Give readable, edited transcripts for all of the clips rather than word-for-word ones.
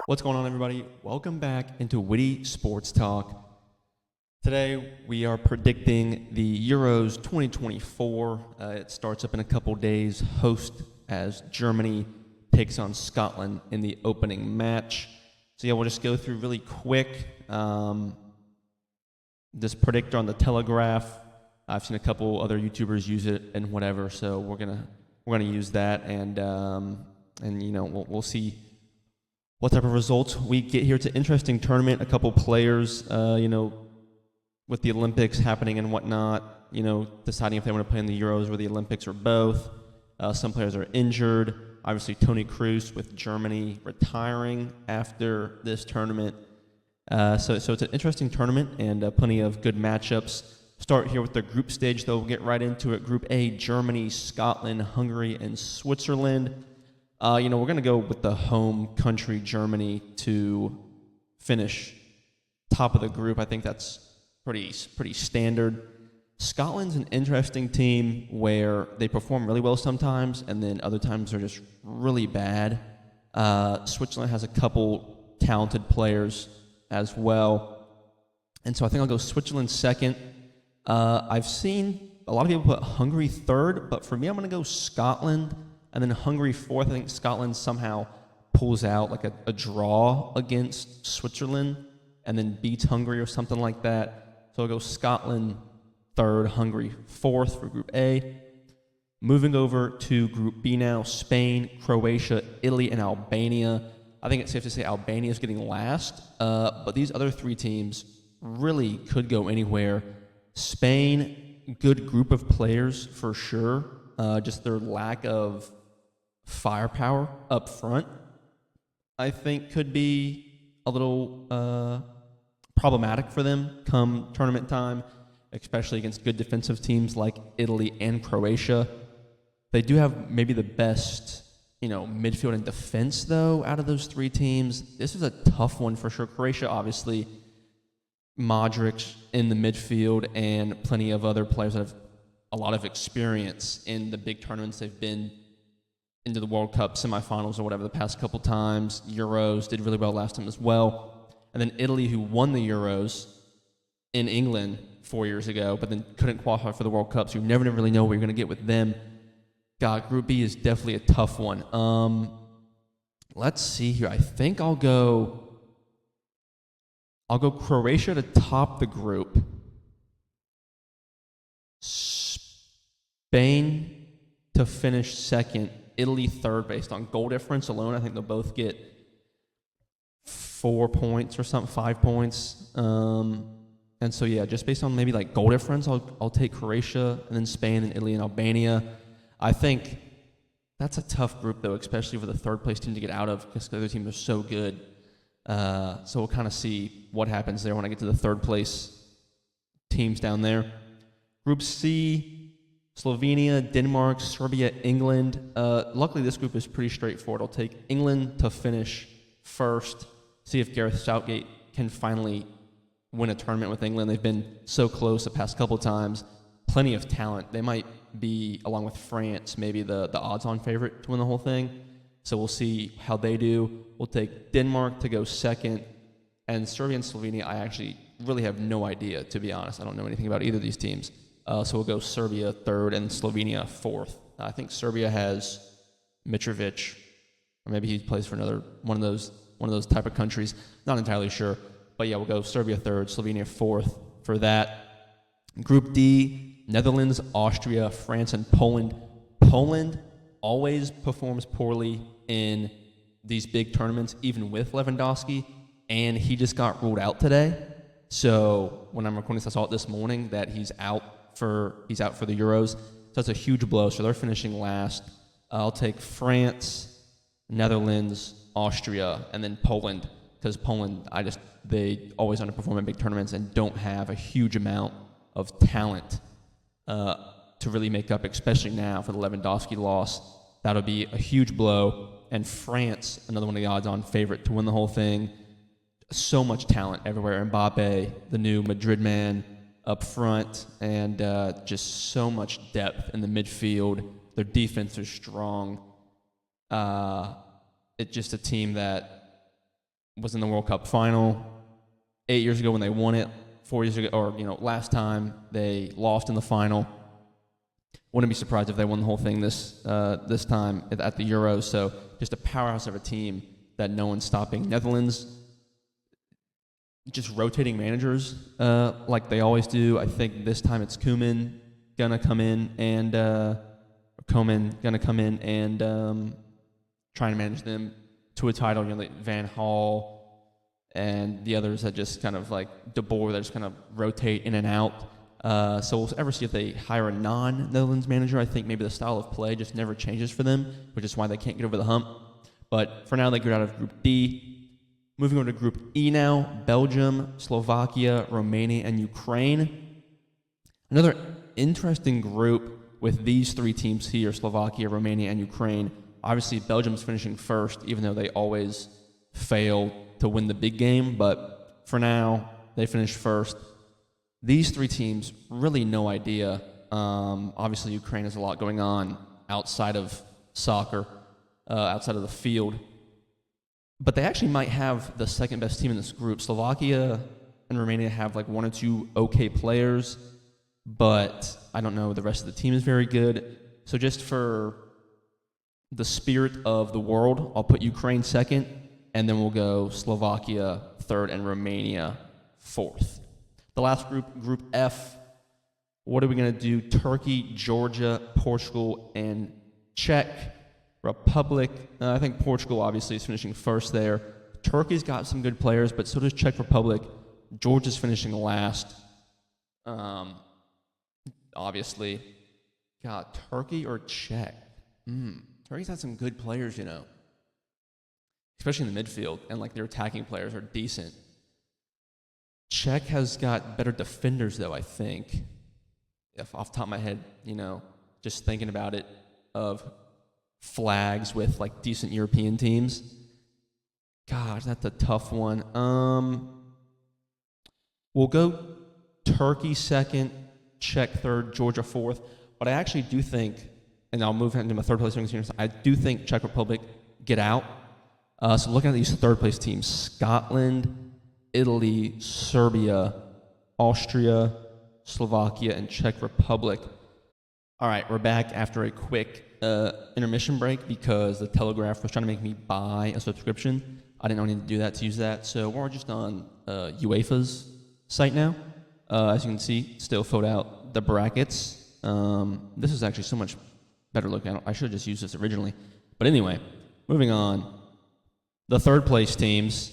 What's going on, everybody? Welcome back into Witty Sports Talk. Today, we are predicting the Euros 2024. It starts up in a couple days. Host as Germany takes on Scotland in the opening match. So yeah, we'll just go through really quick. This predictor on the Telegraph. I've seen a couple other YouTubers use it and whatever. So we're gonna use that, and we'll see what type of results we get here. It's an interesting tournament. A couple players, with the Olympics happening and whatnot, deciding if they want to play in the Euros or the Olympics or both. Some players are injured. Obviously, Toni Kroos with Germany retiring after this tournament. So it's an interesting tournament and plenty of good matchups. Start here with the group stage, though. We'll get right into it. Group A, Germany, Scotland, Hungary, and Switzerland. We're going to go with the home country, Germany, to finish top of the group. I think that's pretty standard. Scotland's an interesting team where they perform really well sometimes, and then other times they're just really bad. Switzerland has a couple talented players as well. And so I think I'll go Switzerland second. I've seen a lot of people put Hungary third, but for me, I'm going to go Scotland. And then Hungary fourth. I think Scotland somehow pulls out like a draw against Switzerland and then beats Hungary or something like that. So I'll go Scotland third, Hungary fourth for Group A. Moving over to Group B now, Spain, Croatia, Italy, and Albania. I think it's safe to say Albania is getting last, but these other three teams really could go anywhere. Spain, good group of players for sure. Just their lack of firepower up front, I think, could be a little problematic for them come tournament time, especially against good defensive teams like Italy and Croatia. They do have maybe the best, midfield and defense, though, out of those three teams. This is a tough one for sure. Croatia, obviously, Modric in the midfield and plenty of other players that have a lot of experience in the big tournaments. They've been into the World Cup semifinals or whatever the past couple times. Euros, did really well last time as well. And then Italy, who won the Euros in England 4 years ago, but then couldn't qualify for the World Cup, so you never really know what you're going to get with them. God, Group B is definitely a tough one. Let's see here. I think I'll go Croatia to top the group. Spain to finish second, Italy third based on goal difference alone. I think they'll both get 4 points or something, 5 points. And so, yeah, just based on maybe like goal difference, I'll take Croatia and then Spain and Italy and Albania. I think that's a tough group, though, especially for the third place team to get out of because the other teams are so good. So we'll kind of see what happens there when I get to the third place teams down there. Group C, Slovenia, Denmark, Serbia, England. Luckily, this group is pretty straightforward. I'll take England to finish first, see if Gareth Southgate can finally win a tournament with England. They've been so close the past couple times. Plenty of talent. They might be, along with France, maybe the odds-on favorite to win the whole thing. So we'll see how they do. We'll take Denmark to go second. And Serbia and Slovenia, I actually really have no idea, to be honest. I don't know anything about either of these teams. So we'll go Serbia third and Slovenia fourth. I think Serbia has Mitrovic, or maybe he plays for another one of those type of countries. Not entirely sure, but yeah, we'll go Serbia third, Slovenia fourth for that. Group D, Netherlands, Austria, France, and Poland. Poland always performs poorly in these big tournaments, even with Lewandowski, and he just got ruled out today. So when I'm recording this, I saw it this morning that he's out for the Euros. So that's a huge blow. So they're finishing last. I'll take France, Netherlands, Austria, and then Poland, because Poland, they always underperform in big tournaments and don't have a huge amount of talent to really make up, especially now for the Lewandowski loss. That'll be a huge blow. And France, another one of the odds-on favorite to win the whole thing. So much talent everywhere. Mbappe, the new Madrid man, up front, and just so much depth in the midfield. Their defense is strong. It's just a team that was in the World Cup final 8 years ago when they won it. 4 years ago, or last time they lost in the final. Wouldn't be surprised if they won the whole thing this time at the Euros. So just a powerhouse of a team that no one's stopping. Netherlands, just rotating managers like they always do. I think this time it's Koeman gonna come in and try and manage them to a title. Like Van Gaal and the others that just kind of like De Boer that just kind of rotate in and out. So we'll ever see if they hire a non-Netherlands manager. I think maybe the style of play just never changes for them, which is why they can't get over the hump. But for now, they get out of Group D. Moving on to Group E now, Belgium, Slovakia, Romania, and Ukraine. Another interesting group with these three teams here, Slovakia, Romania, and Ukraine. Obviously, Belgium's finishing first, even though they always fail to win the big game. But for now, they finished first. These three teams, really no idea. Obviously, Ukraine has a lot going on outside of soccer, outside of the field. But they actually might have the second best team in this group. Slovakia and Romania have like one or two okay players, but I don't know the rest of the team is very good. So just for the spirit of the world, I'll put Ukraine second, and then we'll go Slovakia third and Romania fourth. The last group, Group F, what are we going to do? Turkey, Georgia, Portugal, and Czech Republic. I think Portugal obviously is finishing first there. Turkey's got some good players, but so does Czech Republic. Georgia's finishing last. Obviously. God, Turkey or Czech? Turkey's had some good players, especially in the midfield, and like their attacking players are decent. Czech has got better defenders, though, I think. If off the top of my head, just thinking about it, of flags with like decent European teams. Gosh, that's a tough one. We'll go Turkey second, Czech third, Georgia fourth. But I actually do think, and I'll move into my third place rankings here, I do think Czech Republic get out. So looking at these third place teams, Scotland, Italy, Serbia, Austria, Slovakia, and Czech Republic. All right, we're back after a quick intermission break because the Telegraph was trying to make me buy a subscription. I didn't know I needed to do that to use that. So we're just on UEFA's site now. As you can see, still filled out the brackets. This is actually so much better looking. I should have just used this originally. But anyway, moving on. The third place teams.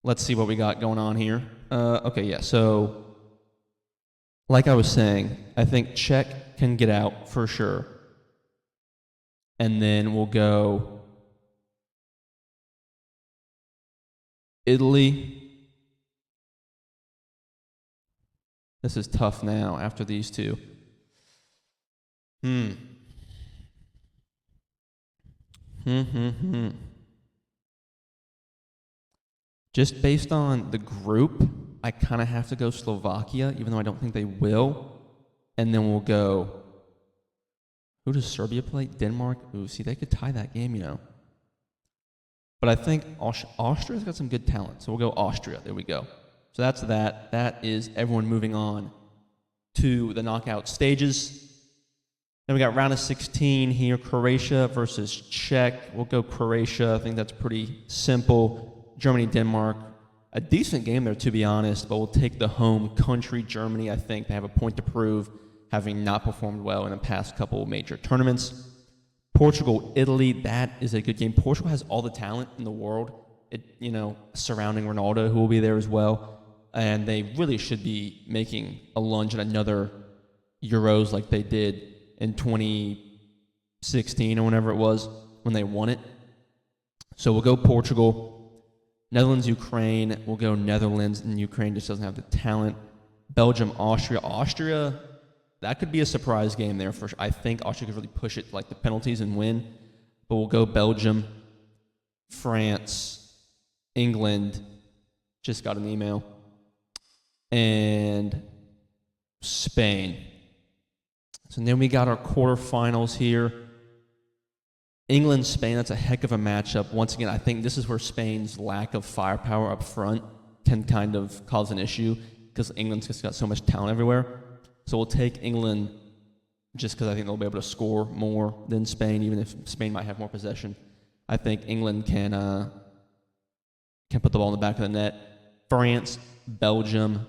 Let's see what we got going on here. Okay, yeah, so like I was saying, I think Czech can get out for sure. And then we'll go Italy. This is tough now after these two. Just based on the group, I kind of have to go Slovakia, even though I don't think they will. And then we'll go, who does Serbia play? Denmark? Ooh, see, they could tie that game, But I think Austria's got some good talent, so we'll go Austria. There we go. So that's that. That is everyone moving on to the knockout stages. Then we got round of 16 here, Croatia versus Czech. We'll go Croatia. I think that's pretty simple. Germany, Denmark. A decent game there, to be honest, but we'll take the home country, Germany. I think they have a point to prove, having not performed well in the past couple major tournaments. Portugal, Italy, that is a good game. Portugal has all the talent in the world, surrounding Ronaldo, who will be there as well. And they really should be making a lunge at another Euros like they did in 2016 or whenever it was when they won it. So we'll go Portugal. Netherlands, Ukraine. We'll go Netherlands, and Ukraine just doesn't have the talent. Belgium, Austria. Austria, that could be a surprise game there. I think Austria could really push it like the penalties and win. But we'll go Belgium, France, England. Just got an email. And Spain. So then we got our quarterfinals here. England, Spain, that's a heck of a matchup. Once again, I think this is where Spain's lack of firepower up front can kind of cause an issue because England's just got so much talent everywhere. So we'll take England just because I think they'll be able to score more than Spain, even if Spain might have more possession. I think England can put the ball in the back of the net. France, Belgium.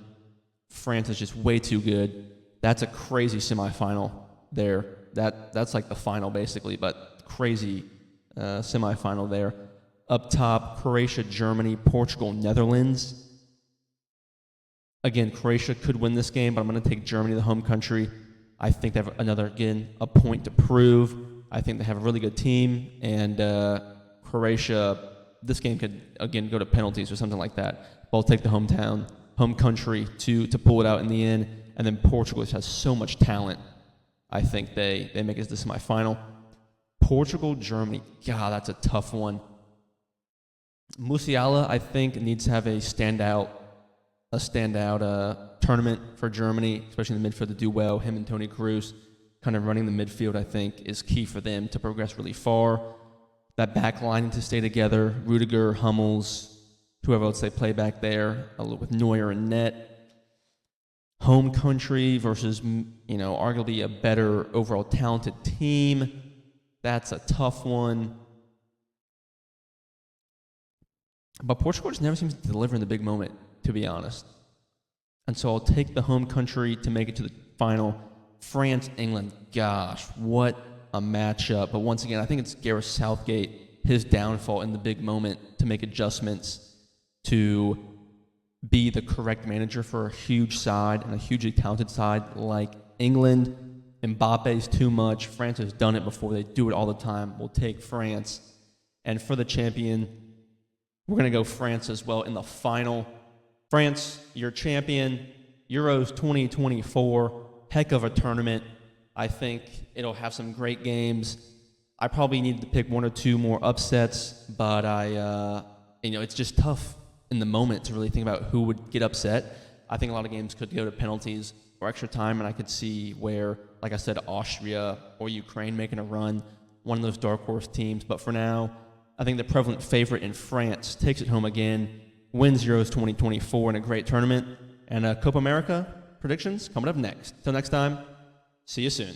France is just way too good. That's a crazy semifinal there. That's like the final basically, but crazy semifinal there. Up top, Croatia, Germany, Portugal, Netherlands. Again, Croatia could win this game, but I'm going to take Germany, the home country. I think they have a point to prove. I think they have a really good team, and Croatia, this game could, again, go to penalties or something like that. But I'll take the home country to pull it out in the end, and then Portugal just has so much talent. I think they make it to the semifinal. Portugal, Germany, God, that's a tough one. Musiala, I think, needs to have a standout tournament for Germany, especially in the midfield to do well. Him and Toni Kroos kind of running the midfield, I think, is key for them to progress really far. That back line to stay together. Rudiger, Hummels, whoever else they play back there, with Neuer and net. Home country versus, arguably a better overall talented team. That's a tough one. But Portugal just never seems to deliver in the big moment, to be honest. And so I'll take the home country to make it to the final. France, England, gosh, what a matchup. But once again, I think it's Gareth Southgate, his downfall in the big moment to make adjustments to be the correct manager for a huge side and a hugely talented side like England. Mbappe's too much. France has done it before. They do it all the time. We'll take France. And for the champion, we're going to go France as well in the final. France, your champion, Euros 2024. Heck of a tournament. I think it'll have some great games. I probably need to pick one or two more upsets, but it's just tough in the moment to really think about who would get upset. I think a lot of games could go to penalties or extra time, and I could see where, like I said, Austria or Ukraine making a run, one of those dark horse teams. But for now, I think the prevalent favorite in France takes it home again, wins Euros 2024 in a great tournament, and Copa America predictions coming up next. Till next time, see you soon.